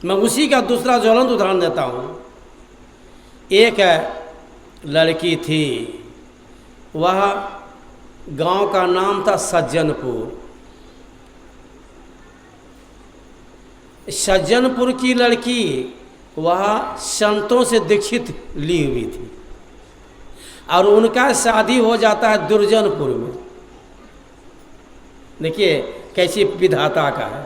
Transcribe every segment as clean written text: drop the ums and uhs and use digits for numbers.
मैं उसी का दूसरा ज्वलंत उदाहरण देता हूँ। एक लड़की थी, वह गांव का नाम था सज्जनपुर। सज्जनपुर की लड़की वह संतों से दीक्षित ली हुई थी और उनका शादी हो जाता है दुर्जनपुर में। देखिए कैसी विधाता का है।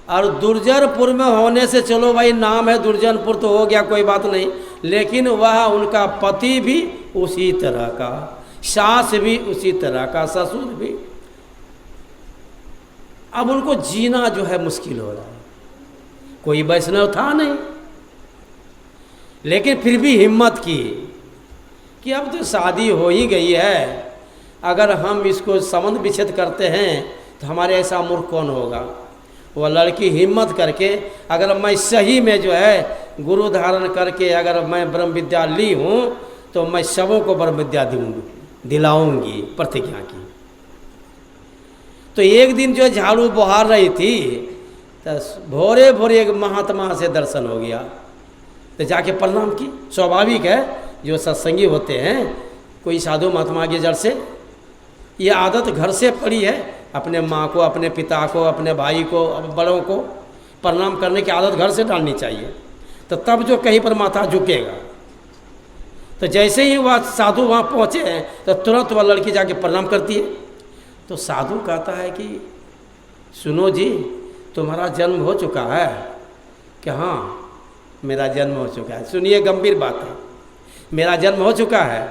और दुर्जनपुर में होने से चलो भाई नाम है दुर्जनपुर तो हो गया, कोई बात नहीं, लेकिन वह उनका पति भी उसी तरह का, सास भी उसी तरह का, ससुर भी। अब उनको जीना जो है मुश्किल हो रहा है। कोई वैष्णव था नहीं, लेकिन फिर भी हिम्मत की कि अब तो शादी हो ही गई है, अगर हम इसको संबंध विच्छेद करते हैं तो हमारे ऐसा मूर्ख कौन होगा। वह लड़की हिम्मत करके, अगर मैं सही में जो है गुरु धारण करके अगर मैं ब्रह्म विद्या ली हूँ तो मैं सबों को ब्रह्म विद्या दिलाऊंगी, प्रतिज्ञा की। तो एक दिन जो झाड़ू बहार रही थी तो भोरे भोरे एक महात्मा से दर्शन हो गया, तो जाके प्रणाम की। स्वाभाविक है, जो सत्संगी होते हैं, कोई साधु महात्मा के जड़ से ये आदत घर से पड़ी है, अपने माँ को, अपने पिता को, अपने भाई को, बड़ों को प्रणाम करने की आदत घर से डालनी चाहिए, तो तब जो कहीं पर माथा झुकेगा। तो जैसे ही वह साधु वहाँ पहुँचे हैं तो तुरंत वह लड़की जाके प्रणाम करती है। तो साधु कहता है कि सुनो जी, तुम्हारा जन्म हो चुका है? कि हाँ मेरा जन्म हो चुका है। सुनिए गंभीर बात है, मेरा जन्म हो चुका है।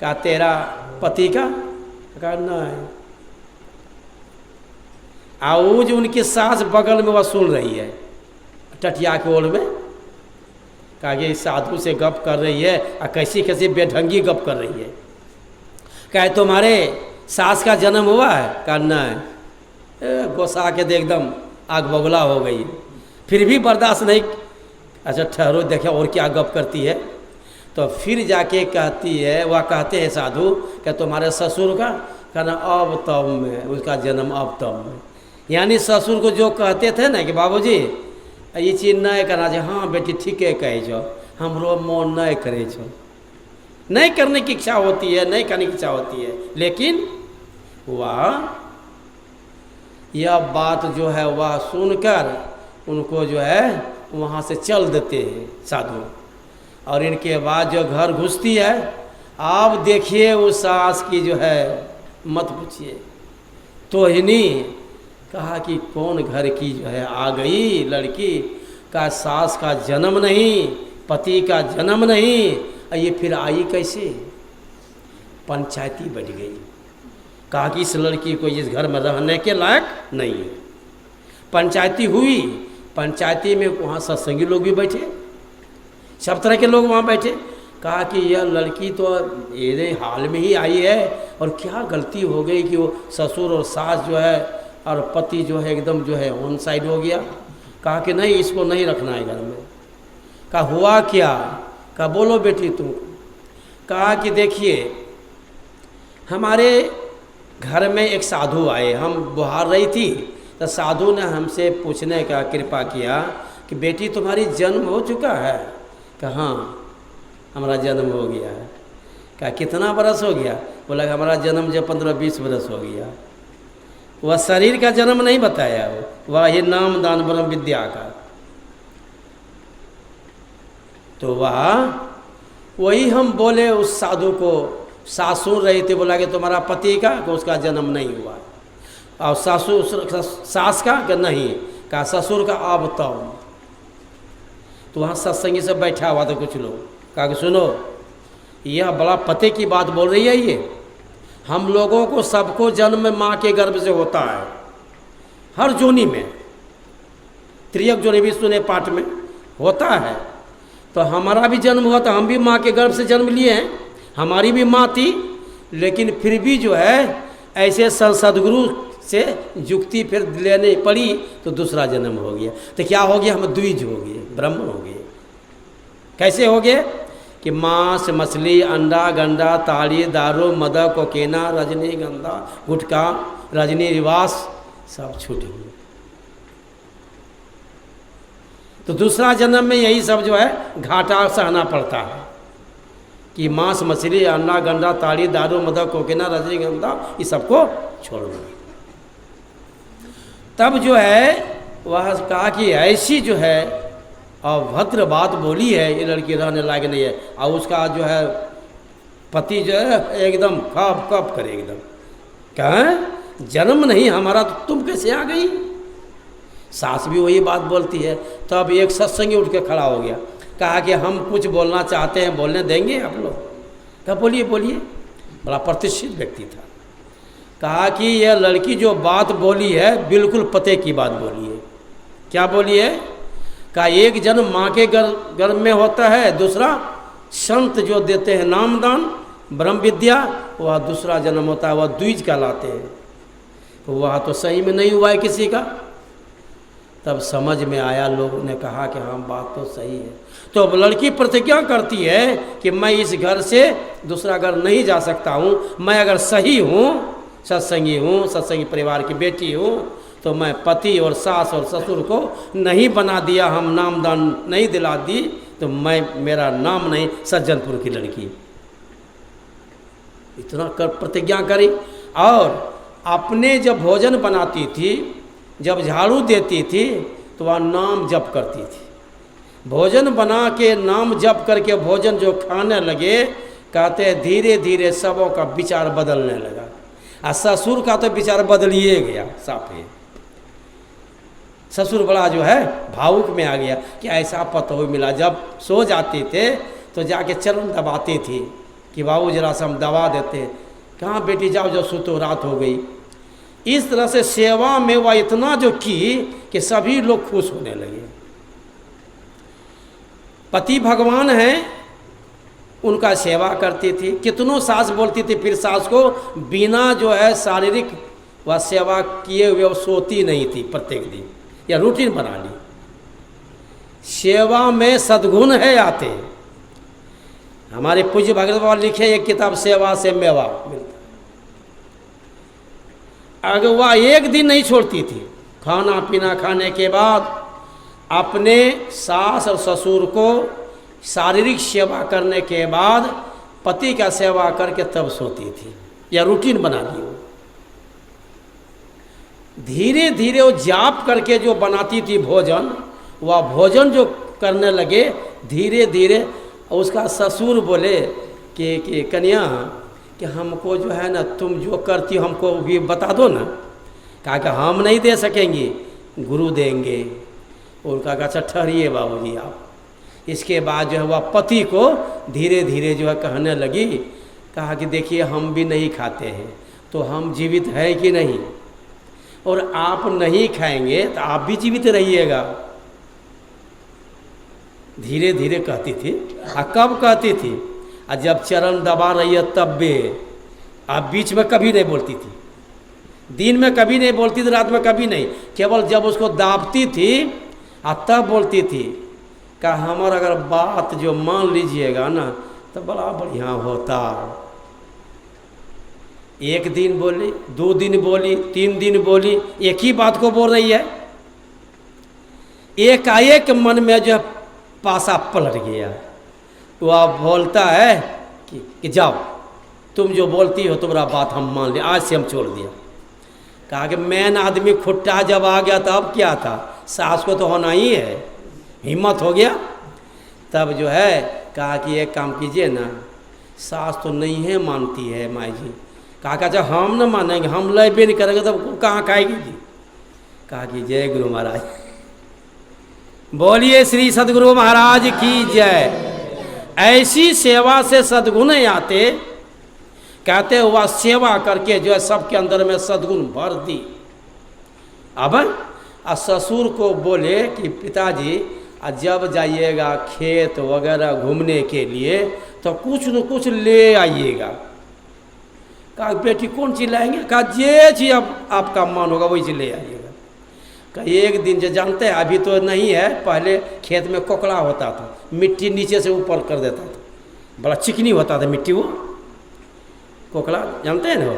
कहा तेरा पति का? कहा नहीं। आऊज उनकी सास बगल में वह सुन रही है, टटिया के ओर में। कहा कि साधु से गप कर रही है और कैसी कैसी बेढंगी गप कर रही है। कहा तुम्हारे सास का जन्म हुआ है? कहा नहीं। गोसा के दे एकदम आग बबूला हो गई, फिर भी बर्दाश्त नहीं। अच्छा ठहरो देखे और क्या गप करती है। तो फिर जाके कहती है, वह कहते हैं साधु कि तुम्हारे ससुर का? कहना अब तब में, उसका जन्म अब तब में। यानी ससुर को जो कहते थे ना कि बाबूजी ये चीज़ नहीं करना चाहिए, हाँ बेटी ठीके कहे छो, हमरो मन नहीं करे छो। नहीं करने की इच्छा होती है, नहीं करने की इच्छा होती है, लेकिन वह यह बात जो है वह सुनकर उनको जो है वहाँ से चल देते हैं साधु। और इनके बाद जो घर घुसती है, आप देखिए उस सास की जो है मत पूछिए। तो इन्हीं कहा कि कौन घर की जो है आ गई लड़की, का सास का जन्म नहीं, पति का जन्म नहीं, ये फिर आई कैसे? पंचायती बढ़ गई। कहा कि इस लड़की को इस घर में रहने के लायक नहीं है। पंचायती हुई, पंचायती में वहाँ सत्संगी लोग भी बैठे, सब तरह के लोग वहाँ बैठे। कहा कि यह लड़की तो ये हाल में ही आई है और क्या गलती हो गई कि वो ससुर और सास जो है और पति जो है एकदम जो है ऑन साइड हो गया। कहा कि नहीं, इसको नहीं रखना है घर में। कहा हुआ क्या? कहा बोलो बेटी तुम। कहा कि देखिए हमारे घर में एक साधु आए, हम बुहार रही थी तो साधु ने हमसे पूछने का कृपा किया कि बेटी तुम्हारी जन्म हो चुका है? कहा हाँ हमारा जन्म हो गया है। कहा कितना बरस हो गया? बोला हमारा जन्म जो 15-20 बरस हो गया। वह शरीर का जन्म नहीं बताया, वह ये नाम दान ब्रह्म विद्या का। तो वही हम बोले उस साधु को, सास सुन रही थी, बोला कि तुम्हारा पति का? कि उसका जन्म नहीं हुआ। और सास का? कि नहीं। कहा ससुर का? अब तब। तो वहाँ सत्संगी से बैठा हुआ था कुछ लोग। कहा कि सुनो, यह बड़ा पते की बात बोल रही है। ये हम लोगों को सबको जन्म माँ के गर्भ से होता है, हर जोनी में, त्रियक जोनी भी सुने पाठ में होता है। तो हमारा भी जन्म हुआ था, हम भी माँ के गर्भ से जन्म लिए हैं, हमारी भी माँ थी, लेकिन फिर भी जो है ऐसे सदगुरु से युक्ति फिर लेने पड़ी तो दूसरा जन्म हो गया। तो क्या हो गया? हम द्विज हो गए, ब्राह्मण हो गए। कैसे हो गए? कि मांस, मछली, अंडा, गंडा, ताड़ी, दारू, मद, कोकेना, रजनीगंधा, गुटखा, रजनी रिवास सब छूट गए। तो दूसरा जन्म में यही सब जो है घाटा सहना पड़ता है कि मांस मछली अंडा गंडा ताड़ी दारू मदक कोकेना रजनीगंधा ये सबको छोड़ना। तब जो है वह कहा कि ऐसी जो है अभद्र बात बोली है, ये लड़की रहने लायक नहीं है। और उसका जो है पति जो है एकदम कब कब करे, एकदम कहें जन्म नहीं हमारा तो तुम कैसे आ गई। सास भी वही बात बोलती है। तब एक सत्संगी उठ के खड़ा हो गया, कहा कि हम कुछ बोलना चाहते हैं, बोलने देंगे आप लोग? कहा बोलिए बोलिए। बड़ा प्रतिष्ठित व्यक्ति था। कहा कि यह लड़की जो बात बोली है बिल्कुल पते की बात बोली है। क्या बोली है? कहा एक जन्म माँ के गर्भ में होता है, दूसरा संत जो देते हैं नामदान ब्रह्म विद्या, वह दूसरा जन्म होता है, वह द्विज कहलाते हैं। वह तो सही में नहीं हुआ है किसी का। तब समझ में आया, लोगों ने कहा कि हाँ बात तो सही है। तो अब लड़की प्रतिज्ञा करती है कि मैं इस घर से दूसरा घर नहीं जा सकता हूँ। मैं अगर सही हूँ, सत्संगी परिवार की बेटी हूँ, तो मैं पति और सास और ससुर को नहीं बना दिया, हम नामदान नहीं दिला दी, तो मेरा नाम नहीं सज्जनपुर की लड़की। इतना कर प्रतिज्ञा करी। और अपने जब भोजन बनाती थी, जब झाड़ू देती थी, तो वह नाम जप करती थी। भोजन बना के नाम जप करके भोजन जो खाने लगे, कहते धीरे धीरे सबों का विचार बदलने लगा। और ससुर का तो विचार बदलिए गया साफे। ससुर बड़ा जो है भावुक में आ गया कि ऐसा पतोह मिला। जब सो जाते थे तो जाके चरण दबाते थे कि बाबू जरा सा हम दबा देते। कहाँ बेटी जाओ जो सुतो, रात हो गई। इस तरह से सेवा में वह इतना जो की कि सभी लोग खुश होने लगे। पति भगवान हैं, उनका सेवा करती थी। कितनों सास बोलती थी, फिर सास को बिना जो है शारीरिक वह सेवा किए हुए वो सोती नहीं थी। प्रत्येक दिन या रूटीन बना ली। सेवा में सद्गुण है आते। हमारे पूज्य भगत बाबा लिखे एक किताब, सेवा से मेवा मिलता। अगर वह एक दिन नहीं छोड़ती थी, खाना पीना खाने के बाद अपने सास और ससुर को शारीरिक सेवा करने के बाद पति का सेवा करके तब सोती थी, या रूटीन बना ली। वो धीरे धीरे वो जाप करके जो बनाती थी भोजन, वह भोजन जो करने लगे धीरे धीरे। उसका ससुर बोले कि कन्या कि हमको जो है ना, तुम जो करती हो हमको भी बता दो ना। कहा कि हम नहीं दे सकेंगे, गुरु देंगे। उनका कहा अच्छा ठहरिए बाबूजी आप। इसके बाद जो है वह पति को धीरे धीरे जो है कहने लगी, कहा कि देखिए हम भी नहीं खाते हैं, तो हम जीवित है कि नहीं, और आप नहीं खाएंगे तो आप भी जीवित रहिएगा। धीरे धीरे कहती थी। कब कहती थी? जब चरण दबा रही है तब भी। आप बीच में कभी नहीं बोलती थी, दिन में कभी नहीं बोलती थी, रात में कभी नहीं। केवल जब उसको दाबती थी तब बोलती थी। का हमारा अगर बात जो मान लीजिएगा ना तो बड़ा बढ़िया होता। एक दिन बोली, 2 दिन बोली, 3 दिन बोली, एक ही बात को बोल रही है। एकाएक मन में जो पासा पलट गया। वह बोलता है कि जाओ, तुम जो बोलती हो तुम्हारा बात हम मान लिया, आज से हम छोड़ दिया। कहा कि मैन आदमी खुट्टा जब आ गया तब क्या था, सास को तो होना ही है। हिम्मत हो गया। तब जो है कहा कि एक काम कीजिए ना, सास तो नहीं है मानती है माई जी। कहा कि अच्छा हम न मानेंगे, हम लेबे नहीं करेंगे तब कहाँ खाएगी जी। कहा कि जय गुरु महाराज। बोलिए श्री सद्गुरु महाराज की जय। ऐसी सेवा से सद्गुण आते। कहते हुआ सेवा करके जो है सबके अंदर में सद्गुण भर दी। अब ससुर को बोले कि पिताजी जब जाइएगा खेत वगैरह घूमने के लिए तो कुछ न कुछ ले आइएगा। कहा बेटी कौन चीज़ लाएंगे? कहा जे चीज़ अब आपका मन होगा वही चीज़ ले आइएगा। कहा एक दिन जो जानते हैं, अभी तो नहीं है, पहले खेत में कोकड़ा होता था, मिट्टी नीचे से ऊपर कर देता था, बड़ा चिकनी होता था मिट्टी। वो कोकड़ा जानते हैं ना?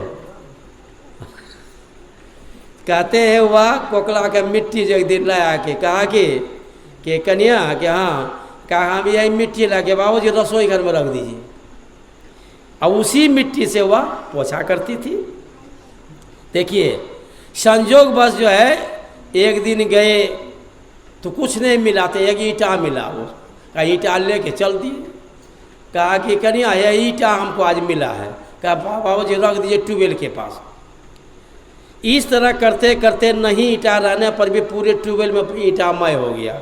कहते हैं वह कोकड़ा का मिट्टी जो एक दिन लाया के कहा कि कि कन्या कि हाँ, कहा हम यही मिट्टी लाके बाबूजी रसोई घर में रख दीजिए। अब उसी मिट्टी से वह पोछा करती थी। देखिए संजोग बस जो है, एक दिन गए तो कुछ नहीं मिला, तो एक ईंटा मिला, वो कहा ईंटा लेके चल दिए। कहा कि कन्या यह ईंटा हमको आज मिला है। कहा बाबूजी रख दीजिए ट्यूबवेल के पास। इस तरह करते करते नहीं ईंटा रहने पर भी पूरे ट्यूबवेल में ईंटामय हो गया।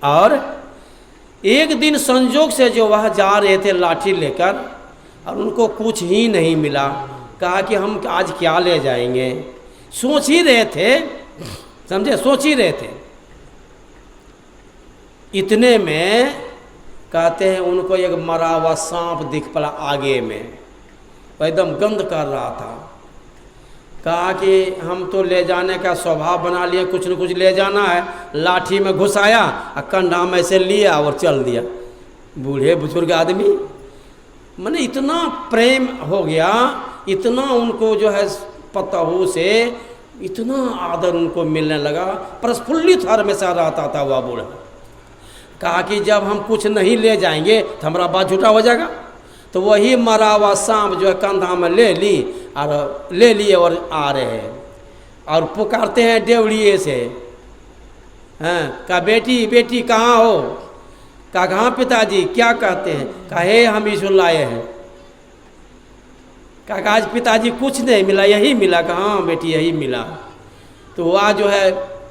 और एक दिन संजोग से जो वह जा रहे थे लाठी लेकर, और उनको कुछ ही नहीं मिला। कहा कि हम आज क्या ले जाएंगे, सोच ही रहे थे, समझे, सोच ही रहे थे। इतने में कहते हैं उनको एक मरा हुआ सांप दिख पड़ा आगे में, एकदम गंध कर रहा था। कहा कि हम तो ले जाने का स्वभाव बना लिए, कुछ न कुछ ले जाना है। लाठी में घुसाया और कंधा में से लिया और चल दिया। बूढ़े बुजुर्ग आदमी, मैंने इतना प्रेम हो गया, इतना उनको जो है पतहू से इतना आदर उनको मिलने लगा, प्रफुल्लित हमेशा रहता था वह बूढ़ा। कहा कि जब हम कुछ नहीं ले जाएंगे तो हमारा बात झूठा हो जाएगा। तो वही मरा हुआ सांप जो है कंधा में ले ली और ले लिए और आ रहे हैं और पुकारते हैं डेवड़िए से, हैं, कहा बेटी बेटी कहाँ हो। कहा कहाँ पिताजी, क्या कहते हैं। कहा हे हम ईश्वर लाए हैं। कहा आज पिताजी कुछ नहीं मिला, यही मिला। कहा हाँ बेटी यही मिला। तो वह जो है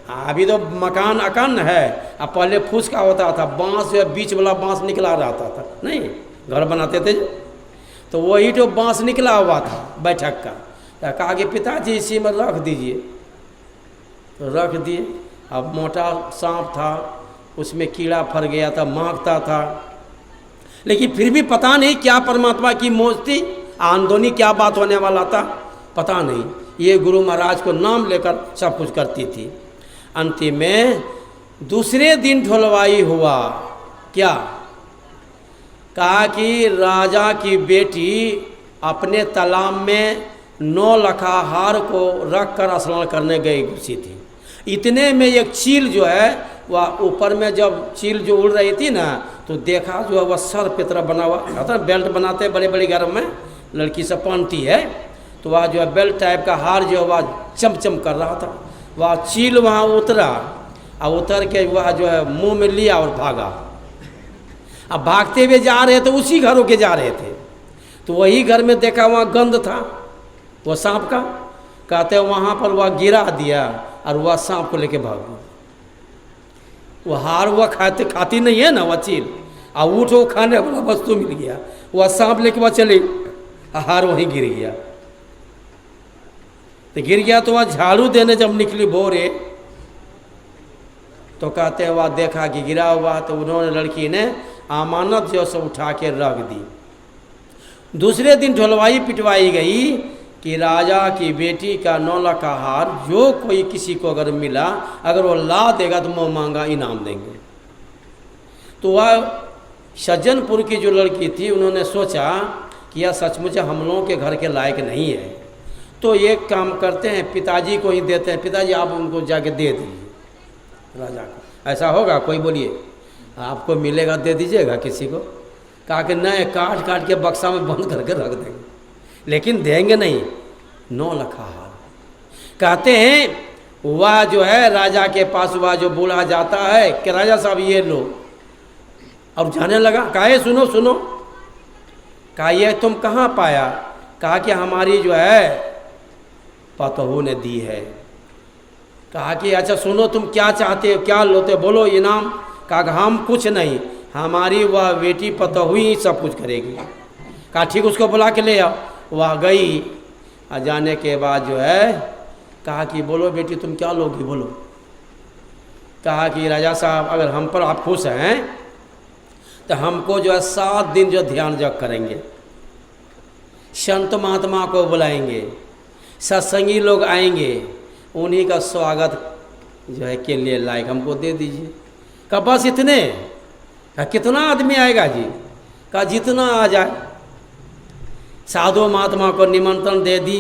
अभी तो मकान अकान है, अब पहले फूसका होता था, बांस जो बीच वाला बांस निकला रहता था, नहीं घर बनाते थे, तो वही तो बांस निकला हुआ था बैठक का। तो कहा कि पिताजी इसी में रख दीजिए। तो रख दिए। अब मोटा सांप था, उसमें कीड़ा फर गया था, महकता था, लेकिन फिर भी पता नहीं क्या परमात्मा की मौज थी, आंदोनी क्या बात होने वाला था पता नहीं। ये गुरु महाराज को नाम लेकर सब कुछ करती थी। अंतिम में दूसरे दिन ढोलवाई हुआ। क्या कहा कि राजा की बेटी अपने तालाब में 9 लखा हार को रख कर स्नान करने गई घुसी थी। इतने में एक चील जो है वह ऊपर में, जब चील जो उड़ रही थी ना, तो देखा जो है वह सर पे तरह बना हुआ था, बेल्ट बनाते बड़े बड़े घर में लड़की सब पहनती है, तो वह जो है बेल्ट टाइप का हार जो है वह चमचम कर रहा था। वह चील वहाँ उतरा और उतर के वह जो है मुंह में लिया और भागा। अब भागते हुए जा रहे थे, उसी घरों के जा रहे थे, तो वही घर में देखा वहाँ गंध था वो सांप का। कहते हैं वहाँ पर वह गिरा दिया और वह सांप को लेके भाग गया। वह हार वह खाती नहीं है ना वह चील, और उठो खाने वाला वस्तु मिल गया, वह सांप लेके वह चले, हार वहीं गिर गया। तो गिर गया तो वह झाड़ू देने जब निकली भोरे, तो कहते हैं वह देखा कि गिरा हुआ, तो उन्होंने लड़की ने अमानत जो सब उठा के रख दी। दूसरे दिन ढोलवाई पिटवाई गई कि राजा की बेटी का 9 लाख का हार जो कोई किसी को अगर मिला, अगर वो ला देगा तो मुँह मांगा इनाम देंगे। तो वह सज्जनपुर की जो लड़की थी, उन्होंने सोचा कि यह सचमुच हम लोगों के घर के लायक नहीं है, तो एक काम करते हैं पिताजी को ही देते हैं, पिताजी आप उनको जाके दे दीजिए राजा को। ऐसा होगा कोई, बोलिए आपको मिलेगा दे दीजिएगा किसी को। कहा कि नहीं, काट काट के बक्सा में बंद करके रख देंगे, लेकिन देंगे नहीं। 9 लाख हार। कहते हैं वह जो है राजा के पास वह जो बोला जाता है कि राजा साहब ये लो, और जाने लगा। कहा सुनो सुनो, कहा ये तुम कहाँ पाया। कहा कि हमारी जो है पतोहू ने दी है। कहा कि अच्छा सुनो, तुम क्या चाहते हो, क्या लोते, बोलो इनाम। कहा हम कुछ नहीं, हमारी वह बेटी पतोहू ही सब कुछ करेगी। कहा ठीक, उसको बुला के ले आओ। वह गई, और जाने के बाद जो है कहा कि बोलो बेटी तुम क्या लोगी, बोलो। कहा कि राजा साहब अगर हम पर आप खुश हैं तो हमको जो है 7 दिन जो ध्यान जप करेंगे, संत महात्मा को बुलाएंगे, सत्संगी लोग आएंगे, उन्हीं का स्वागत जो है के लिए लायक हमको दे दीजिए। कहा बस इतने। कहा कितना आदमी आएगा जी। कहा जितना आ जाए। साधु महात्मा को निमंत्रण दे दी।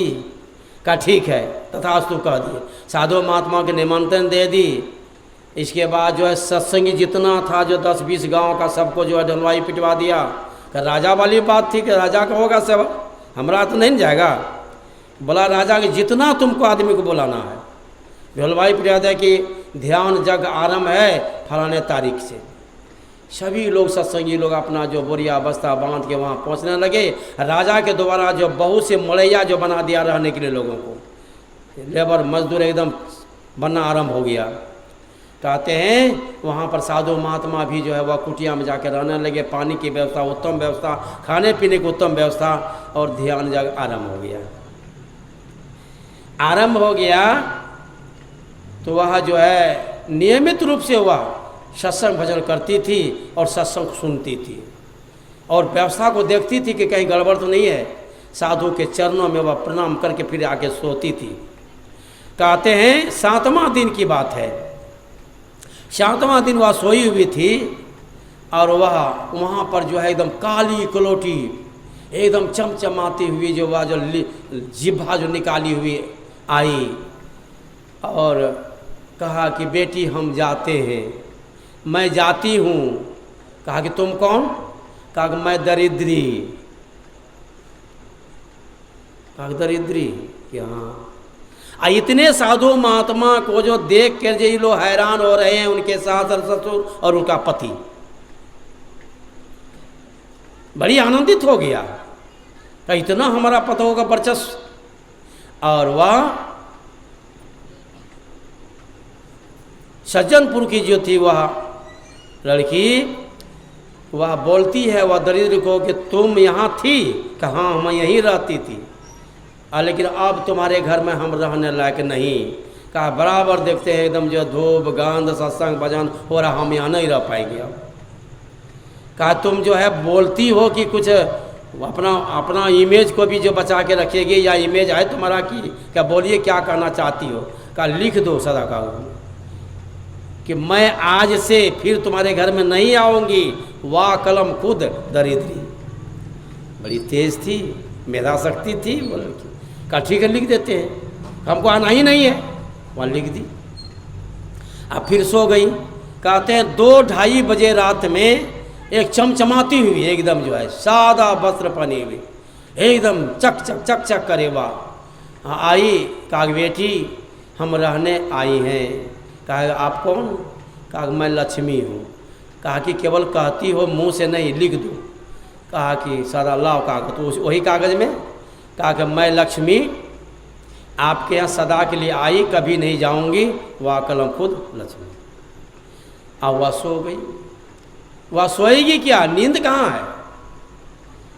कहा ठीक है, तथास्तु कह दिए। साधु महात्मा के निमंत्रण दे दी। इसके बाद जो है सत्संगी जितना था जो 10-20 गांव का सबको जो है ढलवाई पिटवा दिया। कि राजा वाली बात थी कि राजा का होगा सब, हमारा तो नहीं जाएगा। बोला राजा कि जितना तुमको आदमी को बुलाना है, ढलवाई पिटवा दिया कि ध्यान जग आरंभ है फलाने तारीख से। सभी लोग सत्संगी लोग अपना जो बोरिया बस्ता बांध के वहाँ पहुँचने लगे। राजा के द्वारा जो बहुत से मड़ैया जो बना दिया रहने के लिए लोगों को, लेबर मजदूर एकदम बनना आरंभ हो गया। कहते हैं वहाँ पर साधु महात्मा भी जो है वह कुटिया में जाकर रहने लगे। पानी की व्यवस्था, उत्तम व्यवस्था, खाने पीने की उत्तम व्यवस्था, और ध्यान जग आरंभ हो गया। आरंभ हो गया तो वह जो है नियमित रूप से वह सत्संग भजन करती थी और सत्संग सुनती थी और व्यवस्था को देखती थी कि कहीं गड़बड़ तो नहीं है। साधु के चरणों में वह प्रणाम करके फिर आके सोती थी। कहते हैं 7वां दिन की बात है, 7वां दिन वह सोई हुई थी और वह वहाँ पर जो है एकदम काली कलोटी एकदम चमचमाती हुई जो वह जो जिह्वा जो निकाली हुई आई और कहा कि बेटी हम जाते हैं। मैं जाती हूँ। कहा कि तुम कौन? कहा कि मैं दरिद्री। कहा दरिद्री कि हाँ। इतने साधु महात्मा को जो देख कर जो लोग हैरान हो रहे हैं, उनके सास और ससुर और उनका पति बड़ी आनंदित हो गया। कहा इतना हमारा पता होगा वर्चस्व। और वह सज्जनपुर की जो थी वह लड़की, वह बोलती है वह दरिद्र को कि तुम यहाँ थी? कहाँ हम यहीं रहती थी, लेकिन अब तुम्हारे घर में हम रहने लायक नहीं। कहा बराबर देखते हैं एकदम जो धूप गांध सत्संग भजन हो रहा, हम यहाँ नहीं रह पाएंगे। अब कहा तुम जो है बोलती हो कि कुछ अपना इमेज को भी जो बचा के रखेगी, या इमेज है तुम्हारा कि क्या, बोलिए क्या कहना चाहती हो। कहा लिख दो सदा का कि मैं आज से फिर तुम्हारे घर में नहीं आऊँगी। वाह कलम खुद दरिद्री। बड़ी तेज थी, मेधा शक्ति थी। बोले कहा ठीक है लिख देते हैं, हमको आना ही नहीं है। वहाँ लिख दी। अब फिर सो गई। कहते हैं 2-2:30 बजे रात में एक चमचमाती हुई एकदम जो है सादा वस्त्र पहनी हुई एकदम चक चक चक चक करे वाह आई। कहा बेटी हम रहने आई हैं। कहा आप कौन? कहा मैं लक्ष्मी हूँ। कहा कि केवल कहती हो मुंह से नहीं, लिख दो। कहा कि सारा लाओ कागज। तो वही कागज़ में कहा कि मैं लक्ष्मी आपके यहाँ सदा के लिए आई, कभी नहीं जाऊँगी। वह कलम खुद लक्ष्मी। अब वह सो गई। वह सोएगी क्या, नींद कहाँ है?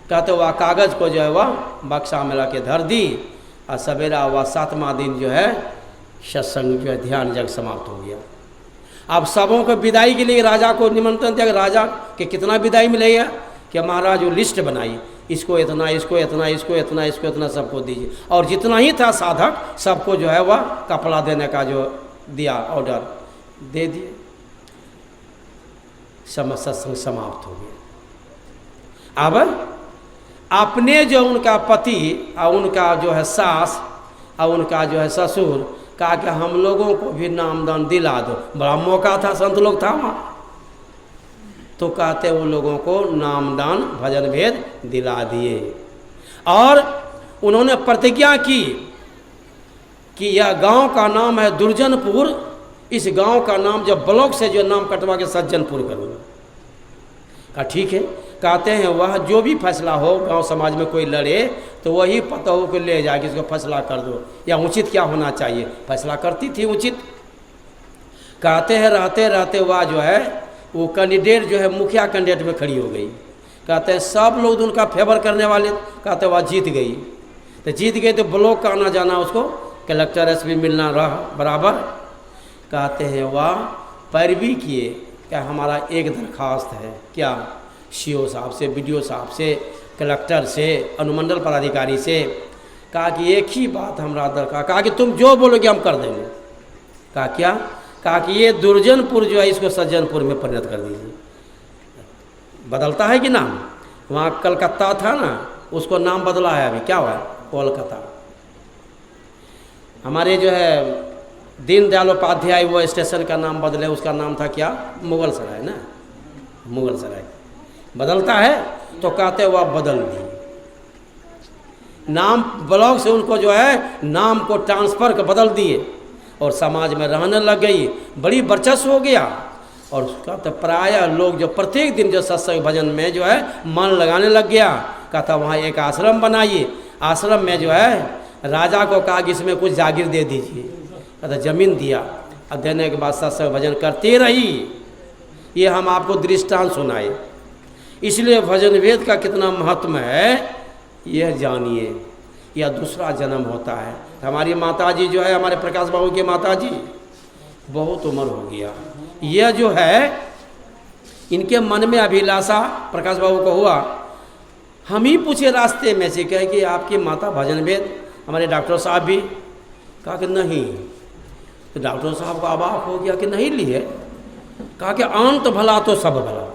कहते वह कागज़ को जो है वह बक्सा में ला के धर दी और सवेरा वह 7वां दिन जो है सत्संग जो है ध्यान जग समाप्त हो गया। अब सबों को विदाई के लिए राजा को निमंत्रण दिया। राजा के कितना विदाई मिलेगा कि महाराज वो लिस्ट बनाई, इसको इतना, इसको इतना, इसको इतना, इसको इतना, सबको दीजिए। और जितना ही था साधक सबको जो है वह कपड़ा देने का जो दिया ऑर्डर दे दिए। सत्संग समाप्त हो गया। अब अपने जो उनका पति और उनका जो है सास और उनका जो है ससुर कहा कि हम लोगों को भी नामदान दिला दो। बड़ा मौका था, संत लोग था वहाँ। तो कहते वो लोगों को नामदान भजन भेद दिला दिए और उन्होंने प्रतिज्ञा की कि यह गांव का नाम है दुर्जनपुर। इस गांव का नाम जब ब्लॉक से जो नाम कटवा के सज्जनपुर करूँगा। कहा ठीक है। कहते हैं वह जो भी फैसला हो, गांव समाज में कोई लड़े तो वही पतोह को ले जाके इसको फैसला कर दो, या उचित क्या होना चाहिए। फैसला करती थी उचित। कहते हैं रहते रहते वह जो है वो कैंडिडेट जो है मुखिया कैंडिडेट में खड़ी हो गई। कहते हैं सब लोग उनका फेवर करने वाले, कहते वह जीत गई। तो जीत गई तो ब्लॉक का आना जाना उसको कलेक्टर एसपी मिलना रहा बराबर। कहते हैं वह पैरवी किए क्या हमारा एक दरखास्त है, क्या सीओ साहब से, बीडीओ साहब से, कलेक्टर से, अनुमंडल पदाधिकारी से। कहा कि एक ही बात हमारा दरकार। कहा कि तुम जो बोलोगे हम कर देंगे। कहा क्या? कहा कि ये दुर्जनपुर जो है इसको सज्जनपुर में परिणत कर दीजिए। बदलता है कि नाम? वहाँ कलकत्ता था ना, उसको नाम बदला है अभी, क्या हुआ? कोलकाता। हमारे जो है दीनदयाल उपाध्याय वो स्टेशन का नाम बदले, उसका नाम था क्या, मुगल सराय ना, मुगल सराय। बदलता है तो कहते वह बदल दी, नाम ब्लॉक से उनको जो है नाम को ट्रांसफ़र कर बदल दिए और समाज में रहने लग गई, बड़ी वर्चस्व हो गया। और उसका तो प्रायः लोग जो प्रत्येक दिन जो सत्संग भजन में जो है मन लगाने लग गया। कहता वहाँ एक आश्रम बनाइए, आश्रम में जो है राजा को कहा कि इसमें कुछ जागीर दे दीजिए, कहता ज़मीन दिया, और देने के बाद सत्संग भजन करते रही। ये हम आपको दृष्टांत सुनाए, इसलिए भजन वेद का कितना महत्व है यह जानिए। यह दूसरा जन्म होता है। हमारी माताजी जो है, हमारे प्रकाश बाबू की माताजी, बहुत उम्र हो गया, यह जो है इनके मन में अभिलाषा प्रकाश बाबू को हुआ। हम ही पूछे रास्ते में से, कहे कि आपकी माता भजन वेद, हमारे डॉक्टर साहब भी कहा कि नहीं। तो डॉक्टर साहब को अबाक हो गया कि नहीं लिए, कहा कि अंत भला तो सब भला।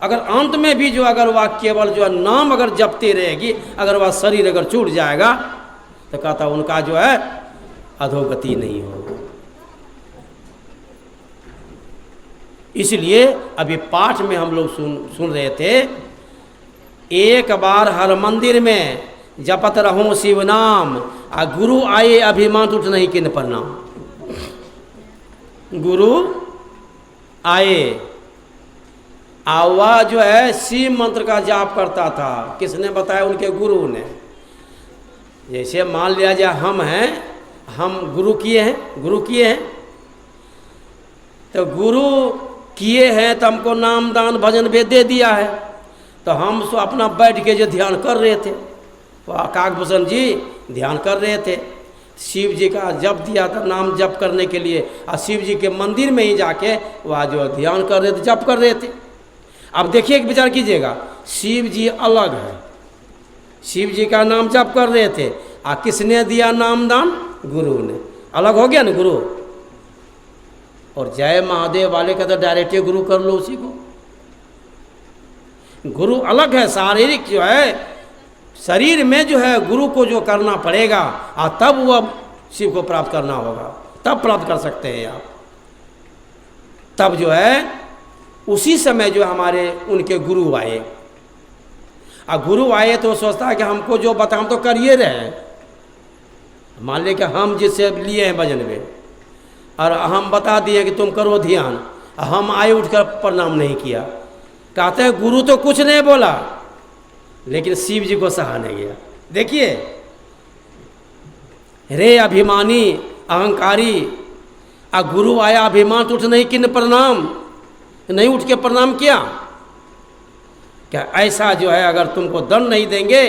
अगर अंत में भी जो अगर वह केवल जो नाम अगर जपती रहेगी, अगर वह शरीर अगर छूट जाएगा तो कहता उनका जो है अधोगति नहीं होगी। इसलिए अभी पाठ में हम लोग सुन रहे थे, एक बार हर मंदिर में जपत रहूं शिव नाम, आ गुरु आए अभिमान उठ नहीं किन प्रणाम। गुरु आए, वह जो है शिव मंत्र का जाप करता था। किसने बताया? उनके गुरु ने। जैसे मान लिया जाए हम हैं, हम गुरु किए हैं, तो गुरु किए हैं तो हमको नाम दान भजन भेद दे दिया है, तो हम सो अपना बैठ के जो ध्यान कर रहे थे, वह काकभूषण जी ध्यान कर रहे थे, शिव जी का जप दिया था नाम जप करने के लिए, और शिव जी के मंदिर में ही जाके वह जो ध्यान कर रहे थे, जप कर रहे थे। अब देखिए, एक विचार कीजिएगा, शिव जी अलग है, शिव जी का नाम जप कर रहे थे, और किसने दिया नाम दान? गुरु ने। अलग हो गया ना गुरु। और जय महादेव वाले का तो डायरेक्ट गुरु कर लो उसी को। गुरु अलग है, शारीरिक जो है शरीर में जो है गुरु को जो करना पड़ेगा, और तब वह शिव को प्राप्त करना होगा, तब प्राप्त कर सकते हैं आप। तब जो है उसी समय जो हमारे उनके गुरु आए, और गुरु आए तो सोचता है कि हमको जो बता हम तो करिए रहे। मान लें कि हम जिससे लिए हैं भजन में, और हम बता दिए कि तुम करो ध्यान, हम आए उठकर प्रणाम नहीं किया। कहते हैं गुरु तो कुछ नहीं बोला, लेकिन शिव जी को सहा नहीं गया। देखिए, रे अभिमानी अहंकारी, गुरु आया अभिमान तो उठ नहीं किन प्रणाम, नहीं उठ के प्रणाम किया। क्या ऐसा जो है अगर तुमको दंड नहीं देंगे